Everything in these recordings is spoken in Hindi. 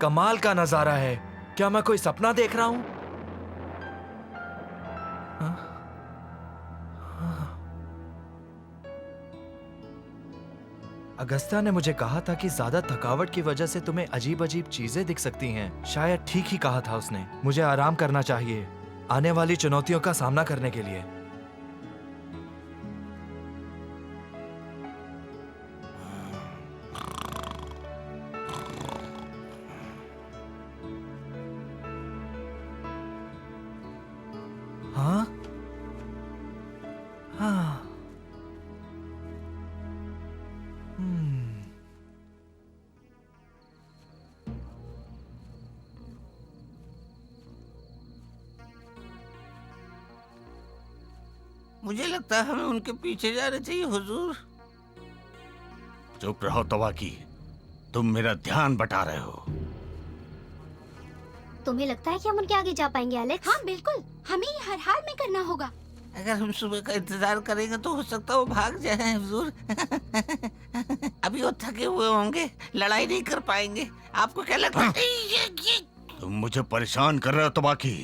कमाल का नजारा है। क्या मैं कोई सपना देख रहा हूं? अगस्त्या ने मुझे कहा था कि ज्यादा थकावट की वजह से तुम्हें अजीब अजीब चीजें दिख सकती हैं। शायद ठीक ही कहा था उसने। मुझे आराम करना चाहिए आने वाली चुनौतियों का सामना करने के लिए। हाँ हाँ मुझे लगता है हमें उनके पीछे जाना चाहिए हुजूर। चुप रहो तवाकी, तुम मेरा ध्यान बटा रहे हो। तुम्हें लगता है कि हम उनके आगे जा पाएंगे एलेक्स? हाँ बिल्कुल, हमें ये हर हाल में करना होगा। अगर हम सुबह का इंतजार करेंगे तो हो सकता है वो भाग जाए हुजूर। अभी वो थके हुए होंगे, लड़ाई नहीं कर पाएंगे। आपको क्या लगता है? तुम मुझे परेशान कर रहे हो तवाकी।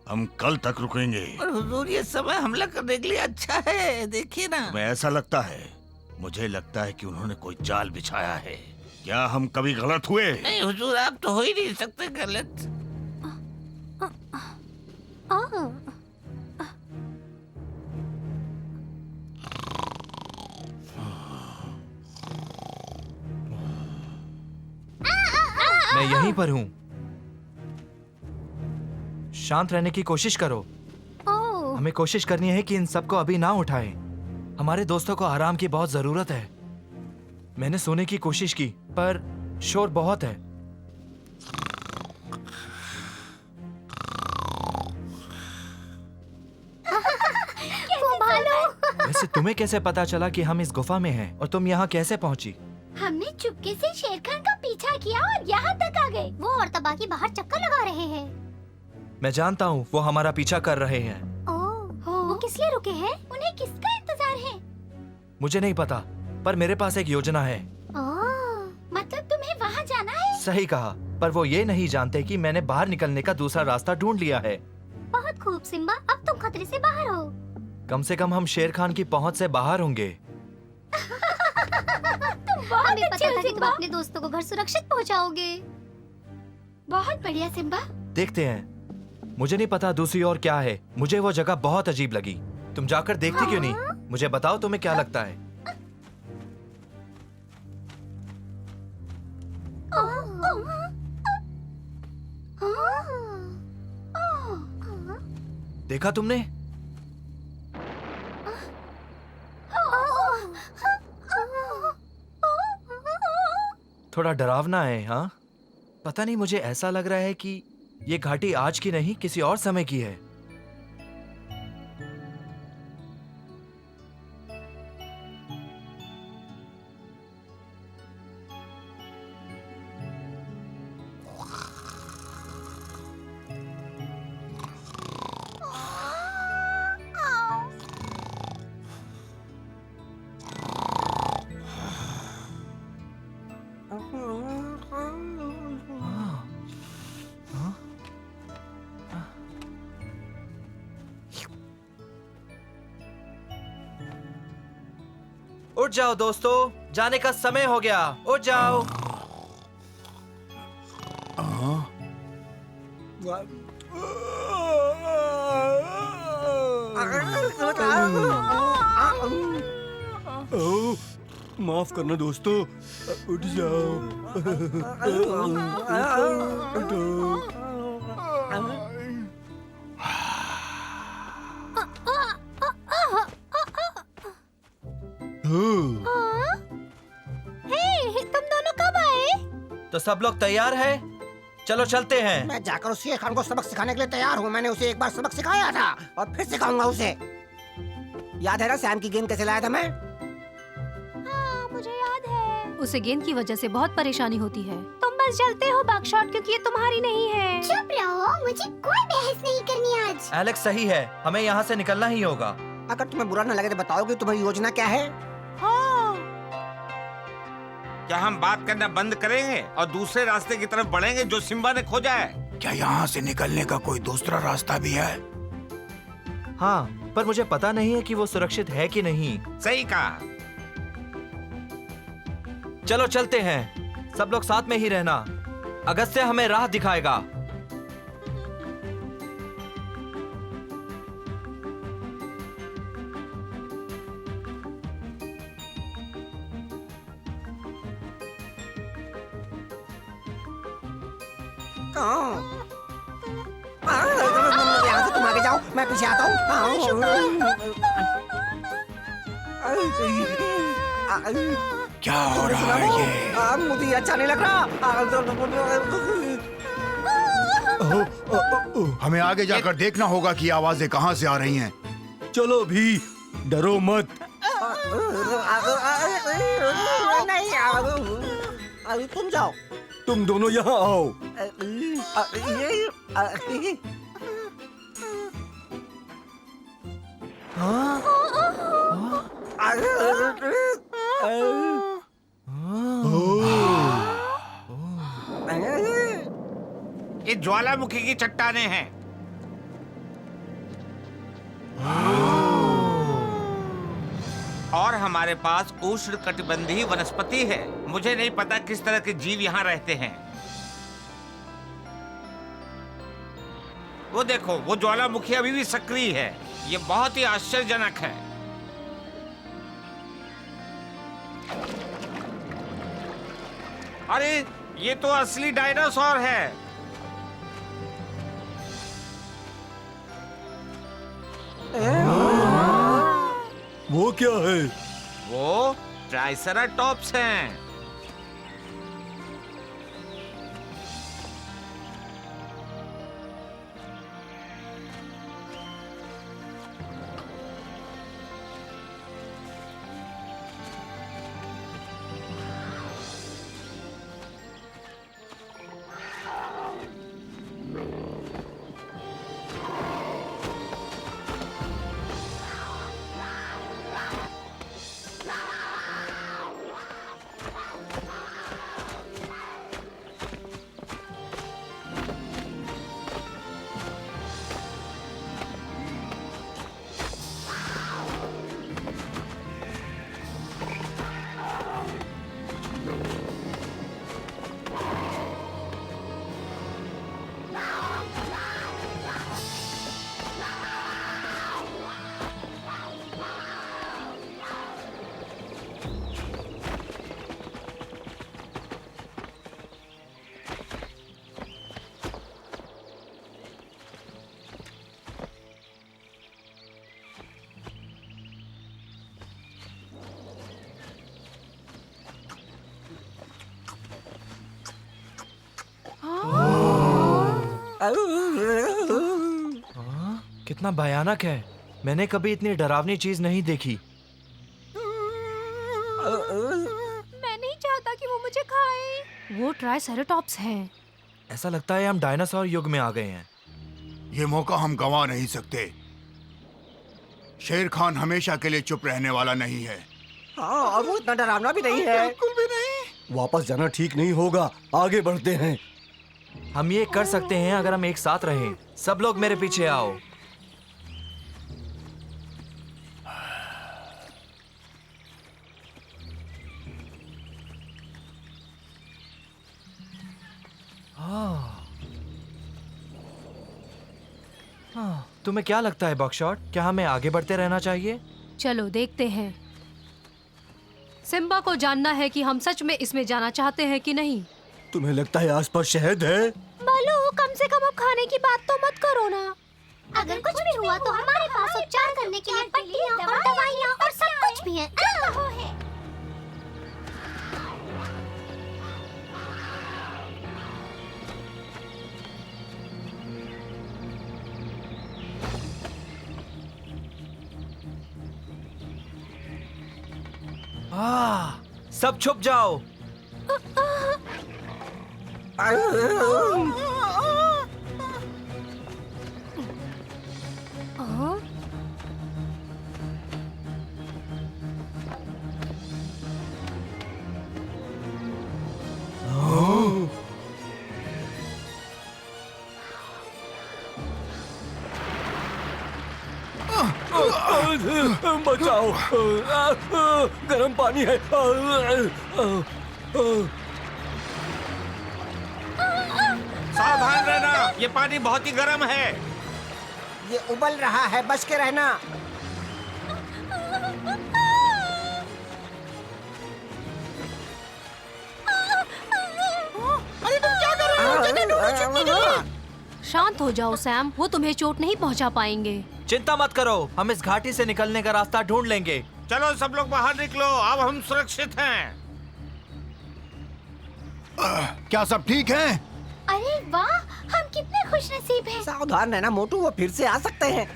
हम कल तक रुकेंगे। और हुजूर ये समय हमला करने के लिए अच्छा है, देखिए ना। तुम्हें ऐसा लगता है? मुझे लगता है कि उन्होंने कोई जाल बिछाया है। क्या हम कभी गलत हुए? नहीं हुजूर, आप तो हो ही नहीं सकते गलत। मैं यहीं पर हूं। शांत रहने की कोशिश करो। हमें कोशिश करनी है कि इन सबको अभी ना उठाएं। हमारे दोस्तों को आराम की बहुत जरूरत है। मैंने सोने की कोशिश की पर शोर बहुत है। वैसे तुम्हें कैसे पता चला कि हम इस गुफा में हैं और तुम यहाँ कैसे पहुँची? हमने चुपके से शेर खान का पीछा किया और यहाँ तक आ गए। वो और तबाकी बाहर चक्कर लगा रहे हैं। मैं जानता हूँ वो हमारा पीछा कर रहे हैं। वो किस लिए रुके हैं? उन्हें किसका इंतजार है? मुझे नहीं पता पर मेरे पास एक योजना है। मतलब तुम्हें वहाँ जाना है? सही कहा, पर वो ये नहीं जानते कि मैंने बाहर निकलने का दूसरा रास्ता ढूंढ लिया है। बहुत खूब सिम्बा, अब तुम खतरे से बाहर हो। कम से कम हम शेर खान की पहुंच से बाहर होंगे। हमें पता था कि तुम अपने दोस्तों को घर सुरक्षित पहुंचाओगे। बहुत बढ़िया सिम्बा। देखते हैं। मुझे नहीं पता दूसरी ओर क्या है। मुझे वो जगह बहुत अजीब लगी। तुम जाकर देखती क्यों नहीं? मुझे बताओ तुम्हें क्या लगता है। देखा तुमने? थोड़ा डरावना है। हाँ, पता नहीं, मुझे ऐसा लग रहा है कि ये घाटी आज की नहीं किसी और समय की है। उठ जाओ दोस्तों, जाने का समय हो गया। उठ जाओ। माफ करना दोस्तों, उठ जाओ। तुम दोनों कब आए? तो सब लोग तैयार हैं? चलो चलते हैं। मैं जाकर उस शेर खान को सबक सिखाने के लिए तैयार हूँ। मैंने उसे एक बार सबक सिखाया था और फिर सिखाऊंगा उसे। याद है ना सैम की गेंद कैसे लाया था मैं? हाँ, मुझे याद है। उसे गेंद की वजह से बहुत परेशानी होती है। तुम बस जलते हो बकशॉट, क्योंकि ये तुम्हारी नहीं है। चुप रहो, मुझे कोई बहस नहीं करनी आज। एलेक्स सही है, हमें यहाँ से निकलना ही होगा। अगर तुम्हें बुरा न लगे तो बताओ कि तुम्हारी योजना क्या है? क्या हम बात करना बंद करेंगे और दूसरे रास्ते की तरफ बढ़ेंगे जो सिम्बा ने खोजा है? क्या यहाँ से निकलने का कोई दूसरा रास्ता भी है? हाँ, पर मुझे पता नहीं है कि वो सुरक्षित है कि नहीं। सही कहा। चलो चलते हैं, सब लोग साथ में ही रहना। अगस्त्य हमें राह दिखाएगा। यहाँ से तुम आगे जाओ, मैं पीछे आता हूँ। क्या हो रहा है ये? मुझे अच्छा नहीं लग रहा। हमें आगे जाकर देखना होगा कि आवाजें कहाँ से आ रही हैं। चलो भी, डरो मत। नहीं, तुम जाओ। तुम दोनों यहाँ आओ। ये ज्वालामुखी की चट्टानें हैं। और हमारे पास उष्णकटिबंधीय वनस्पति है। मुझे नहीं पता किस तरह के जीव यहाँ रहते हैं। वो देखो, वो ज्वालामुखी अभी भी सक्रिय है। ये बहुत ही आश्चर्यजनक है। अरे, ये तो असली डायनासोर है। वो क्या है? वो ट्राइसेराटॉप्स हैं। कितना भयानक है। मैंने कभी इतनी डरावनी चीज नहीं देखी। मैं नहीं चाहता कि वो मुझे खाए। वो ट्राइसेराटॉप्स हैं। ऐसा लगता है हम डायनासोर युग में आ गए हैं। ये मौका हम गंवा नहीं सकते। शेर खान हमेशा के लिए चुप रहने वाला नहीं है। हाँ, और वो इतना डरावना भी नहीं है। बिल्कुल भी नहीं। वापस जाना ठीक नहीं होगा, आगे बढ़ते हैं। हम ये कर सकते हैं अगर हम एक साथ रहें। सब लोग मेरे पीछे आओ। तुम्हें क्या लगता है बॉक्सशॉट, क्या हमें आगे बढ़ते रहना चाहिए? चलो देखते हैं। सिम्बा को जानना है कि हम सच में इसमें जाना चाहते हैं कि नहीं। तुम्हें लगता है आसपास शहद है? बालू, कम से कम अब खाने की बात तो मत करो ना। अगर कुछ भी हुआ तो हमारे पास उपचार करने के लिए पट्टियाँ और दवाइयाँ और सब कुछ भी है। सब छुप जाओ। बचाओ, गर्म पानी है। सावधान रहना, ये पानी बहुत ही गर्म है। ये उबल रहा है, बच के रहना। अरे तुम क्या कर रहे हो? जगह ढूंढो छुपने के लिए। शांत हो जाओ सैम, वो तुम्हें चोट नहीं पहुंचा पाएंगे। चिंता मत करो, हम इस घाटी से निकलने का रास्ता ढूंढ लेंगे। चलो सब लोग बाहर निकलो, अब हम सुरक्षित हैं। क्या सब ठीक है? अरे वाह, हम कितने खुशनसीब हैं। सावधान रहना मोटू, वो फिर से आ सकते हैं।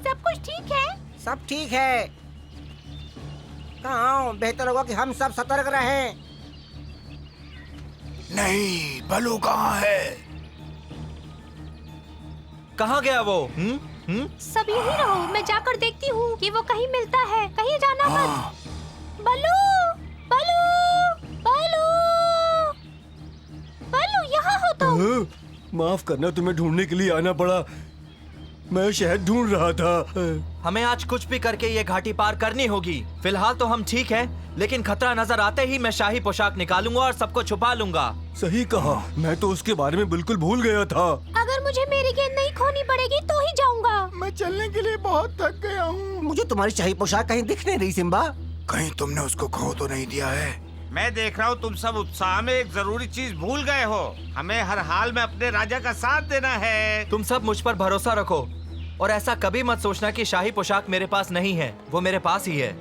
सब कुछ ठीक है? सब ठीक है। कहाँ? बेहतर होगा कि हम सब सतर्क रहें। नहीं, बलू कहाँ है? कहाँ गया वो? सब यही रहो, मैं जाकर देखती हूँ कि वो कहीं मिलता है। कहीं जाना मत। बल्लू, बल्लू, बल्लू, बल्लू, यहाँ हो तुम। माफ करना, तुम्हें ढूंढने के लिए आना पड़ा। मैं शहद ढूंढ रहा था। हमें आज कुछ भी करके ये घाटी पार करनी होगी। फिलहाल तो हम ठीक हैं, लेकिन खतरा नजर आते ही मैं शाही पोशाक निकालूंगा और सबको छुपा लूंगा। सही कहा, मैं तो उसके बारे में बिल्कुल भूल गया था। अगर मुझे मेरी गेंद नहीं खोनी पड़ेगी तो ही जाऊंगा। मैं चलने के लिए बहुत थक गया हूँ। मुझे तुम्हारी शाही पोशाक कहीं दिख नहीं रही सिम्बा। कहीं तुमने उसको खो तो नहीं दिया है? मैं देख रहा हूँ तुम सब उत्साह में एक जरूरी चीज भूल गए हो। हमें हर हाल में अपने राजा का साथ देना है। तुम सब मुझ पर भरोसा रखो और ऐसा कभी मत सोचना कि शाही पोशाक मेरे पास नहीं है, वो मेरे पास ही है।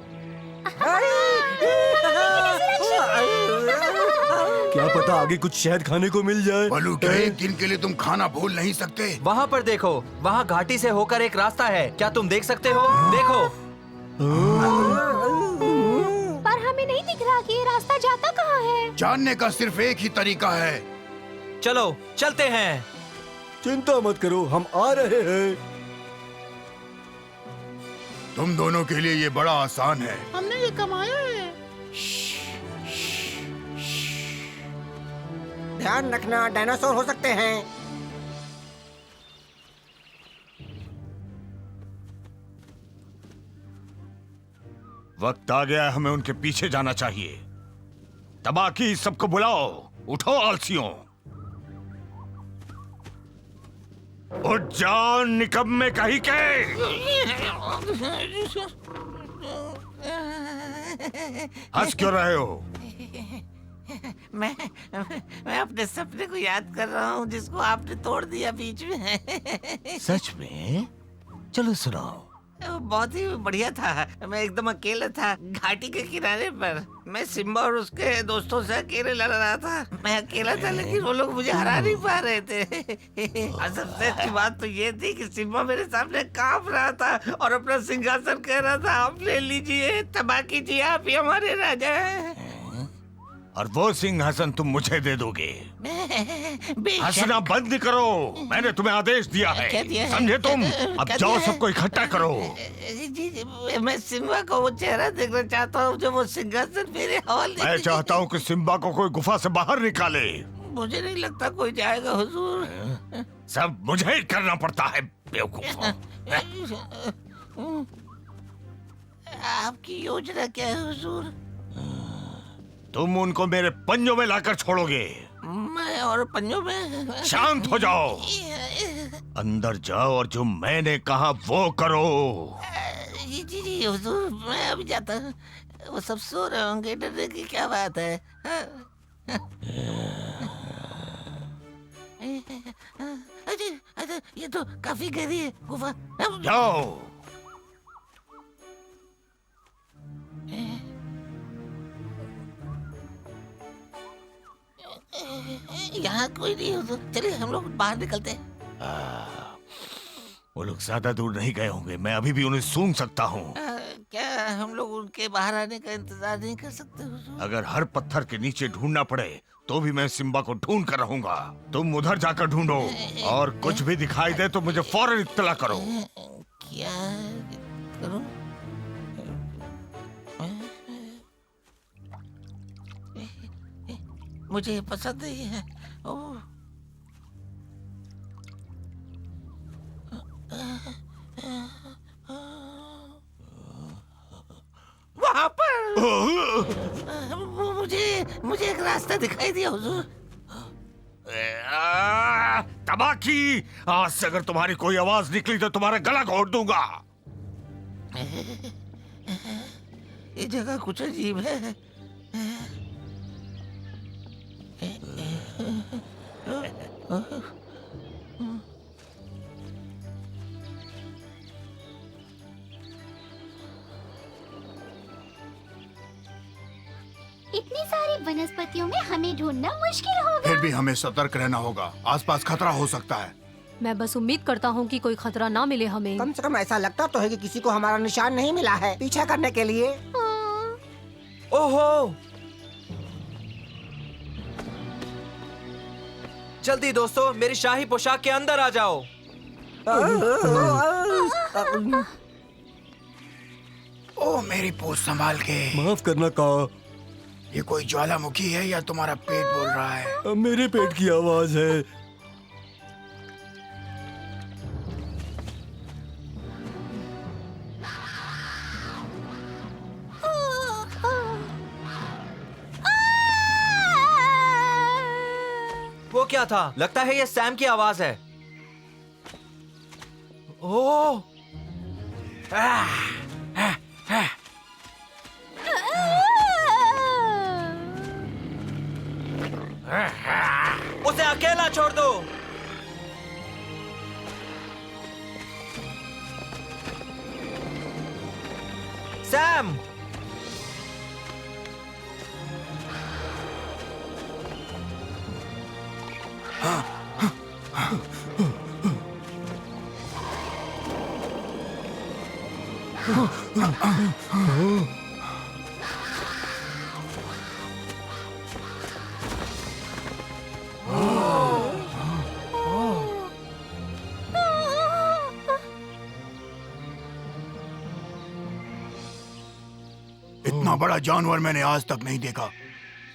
क्या पता आगे कुछ शहद खाने को मिल जाए। बलू, क्या एक दिन के लिए तुम खाना भूल नहीं सकते? वहाँ पर देखो, वहाँ घाटी से होकर एक रास्ता है, क्या तुम देख सकते हो? देखो। पर हमें नहीं दिख रहा कि ये रास्ता जाता कहाँ है। जानने का सिर्फ एक ही तरीका है। चलो चलते हैं। चिंता मत करो, हम आ रहे हैं। तुम दोनों के लिए ये बड़ा आसान है। हमने ये कमाया है। ध्यान रखना, डायनासोर हो सकते हैं। वक्त आ गया है, हमें उनके पीछे जाना चाहिए। तबाकी, सबको बुलाओ। उठो आलसियों, उठ जाओ निकम्मे कहीं के। हंस क्यों रहे हो? मैं अपने सपने को याद कर रहा हूँ जिसको आपने तोड़ दिया बीच में। सच में? चलो सुनाओ। वो बहुत ही बढ़िया था। मैं एकदम अकेला था घाटी के किनारे पर। मैं सिम्बा और उसके दोस्तों से अकेले लड़ रहा था। मैं अकेला था लेकिन वो लोग मुझे हरा नहीं पा रहे थे। और सबसे अच्छी बात तो ये थी कि सिम्बा मेरे सामने कांप रहा था और अपना सिंहासन कह रहा था, आप ले लीजिए, तबाह कीजिए, आप ही हमारे राजा हैं। और वो सिंहासन तुम मुझे दे दोगे? बेशक। हंसना बंद करो, मैंने तुम्हें आदेश दिया क्या है, दिया है? समझे तुम? अब क्या जाओ दिया है? सबको इकट्ठा करो। जी, मैं सिम्बा को वो चेहरा देखना चाहता हूँ जो वो सिंहासन मेरे हवाले। मैं चाहता हूँ कि सिम्बा को कोई गुफा से बाहर निकाले। मुझे नहीं लगता कोई जाएगा हुजूर। सब मुझे ही करना पड़ता है, बेवकूफ। आपकी योजना क्या है हुजूर? तुम उनको मेरे पंजों में लाकर छोड़ोगे। मैं और पंजों में? शांत हो जाओ, अंदर जाओ और जो मैंने कहा वो करो। जी हुजूर, मैं अभी जाता हूँ। वो सब सो रहे होंगे, डरने की क्या बात है। अच्छा, ये तो काफी गहरी है गुफा। जाओ। यहाँ कोई नहीं हो तो चलिए हम लोग बाहर निकलते हैं। वो लोग ज्यादा दूर नहीं गए होंगे, मैं अभी भी उन्हें सूंघ सकता हूँ। क्या हम लोग उनके बाहर आने का इंतजार नहीं कर सकते हुजूर? अगर हर पत्थर के नीचे ढूंढना पड़े तो भी मैं सिम्बा को ढूंढ कर रहूंगा। तुम उधर जाकर ढूंढो और कुछ भी दिखाई दे तो मुझे फौरन इत्तला करो। क्या करूं? मुझे पसंद नहीं है। मुझे एक रास्ता दिखाई दिया हुजूर। तबाकी, आज से अगर तुम्हारी कोई आवाज निकली तो तुम्हारा गला घोट दूंगा। ये जगह कुछ अजीब है। इतनी सारी वनस्पतियों में हमें ढूंढना मुश्किल होगा। फिर भी हमें सतर्क रहना होगा, आसपास खतरा हो सकता है। मैं बस उम्मीद करता हूँ कि कोई खतरा ना मिले हमें। कम से कम ऐसा लगता तो है कि किसी को हमारा निशान नहीं मिला है पीछा करने के लिए। ओहो, जल्दी दोस्तों, मेरी शाही पोशाक के अंदर आ जाओ। ओ मेरी पूछ संभाल के। माफ करना का, ये कोई ज्वालामुखी है या तुम्हारा पेट बोल रहा है? मेरे पेट की आवाज है। वो क्या था? लगता है ये सैम की आवाज है। ओह, उसे अकेला छोड़ दो। सैम, इतना बड़ा जानवर मैंने आज तक नहीं देखा।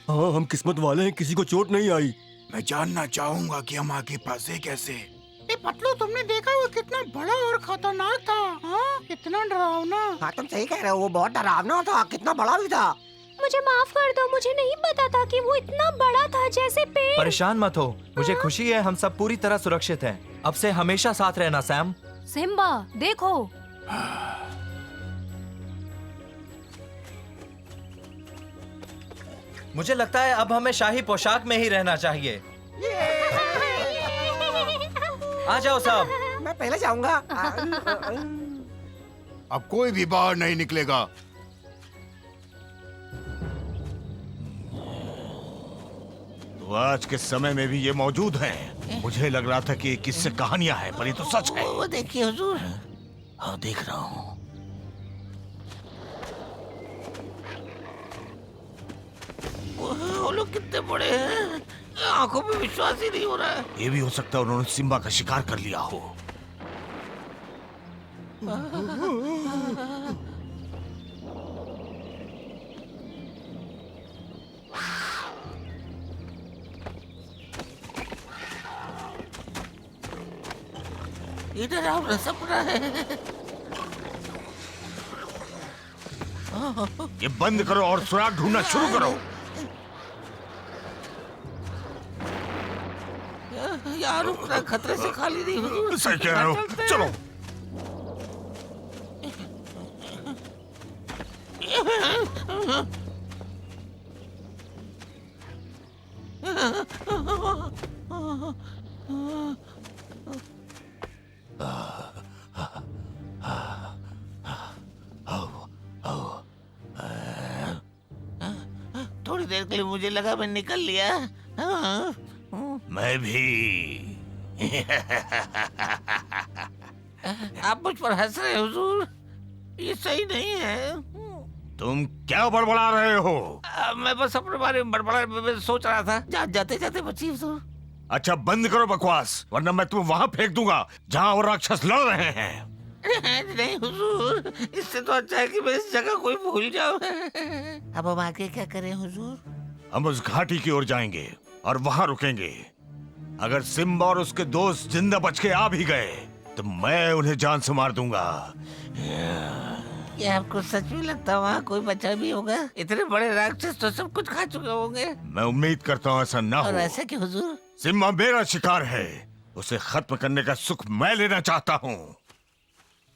हाँ, हम किस्मत वाले हैं, किसी को चोट नहीं आई। मैं जानना चाहूंगा कि हम आगे फंसे कैसे। पतलू, तुमने देखा वो कितना बड़ा और खतरनाक था? हाँ, कितना डरावना। हाँ, तुम सही कह रहे हो, वो बहुत डरावना था, कितना बड़ा भी था। मुझे माफ कर दो, मुझे नहीं पता था कि वो इतना बड़ा था जैसे पेड़। परेशान मत हो, मुझे खुशी है हम सब पूरी तरह सुरक्षित हैं। अब से हमेशा साथ रहना सैम। सिम्बा, देखो। मुझे लगता है अब हमें शाही पोशाक में ही रहना चाहिए। आ जाओ सब। मैं पहले जाऊंगा। अब कोई भी बाहर नहीं निकलेगा। तो आज के समय में भी ये मौजूद हैं। मुझे लग रहा था कि ये किससे कहानियां हैं, पर ये तो सच है। वो देखिए हुजूर। हाँ, देख रहा हूँ। वो लोग कितने बड़े हैं, आंखों पे विश्वास ही नहीं हो रहा है। ये भी हो सकता है उन्होंने सिम्बा का शिकार कर लिया हो। ये डरावना सपना है। ये बंद करो और सुराग ढूंढना शुरू करो। यार, रुकना, खतरे से खाली नहीं हुजूर। सही कह रहे हो, चलो। थोड़ी देर के लिए मुझे लगा मैं निकल लिया। हाँ। मैं भी। आप मुझ पर हंस रहे हो हुजूर, ये सही नहीं है। तुम क्या बड़बड़ा रहे हो? मैं बस अपने बारे में बड़बड़ा सोच रहा था। जाते जाते बची हुजूर। अच्छा, बंद करो बकवास, वरना मैं तुम्हें वहां फेंक दूंगा जहां वो राक्षस लड़ रहे हैं। नहीं हुजूर, इससे तो अच्छा है कि मैं इस जगह कोई भूल जाऊं। अब हम आगे क्या करें हुजूर? हम उस घाटी की ओर जाएंगे और वहां रुकेंगे। अगर सिम्बा और उसके दोस्त जिंदा बच के आ भी गए तो मैं उन्हें जान से मार दूंगा। क्या आपको सच में लगता है वहाँ कोई बचा भी होगा? इतने बड़े राक्षस तो सब कुछ खा चुके होंगे। मैं उम्मीद करता हूँ ऐसा ना और हो। ऐसा क्यों हुजूर? सिम्बा मेरा शिकार है, उसे खत्म करने का सुख मैं लेना चाहता हूँ।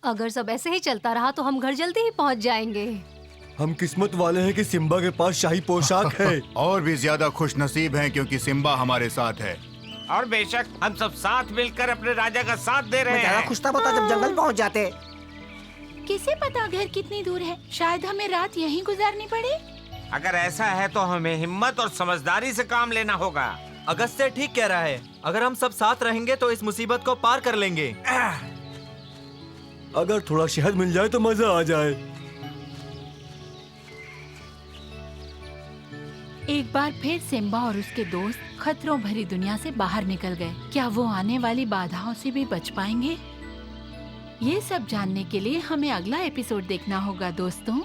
अगर सब ऐसे ही चलता रहा तो हम घर जल्दी ही पहुंच जाएंगे। हम किस्मत वाले हैं कि सिम्बा के पास शाही पोशाक है। और भी ज्यादा खुश नसीब हैं क्योंकि सिम्बा हमारे साथ है। और बेशक हम सब साथ मिलकर अपने राजा का साथ दे रहे मैं ज्यादा हैं। खुश तब होता जब जंगल पहुंच जाते। किसे पता घर कितनी दूर है, शायद हमें रात यहीं गुजारनी पड़े। अगर ऐसा है तो हमें हिम्मत और समझदारी से काम लेना होगा। अगस्त्य ठीक कह रहा है, अगर हम सब साथ रहेंगे तो इस मुसीबत को पार कर लेंगे। अगर थोड़ा शहद मिल जाए तो मजा आ जाए। एक बार फिर सिम्बा और उसके दोस्त खतरों भरी दुनिया से बाहर निकल गए। क्या वो आने वाली बाधाओं से भी बच पाएंगे? ये सब जानने के लिए हमें अगला एपिसोड देखना होगा दोस्तों।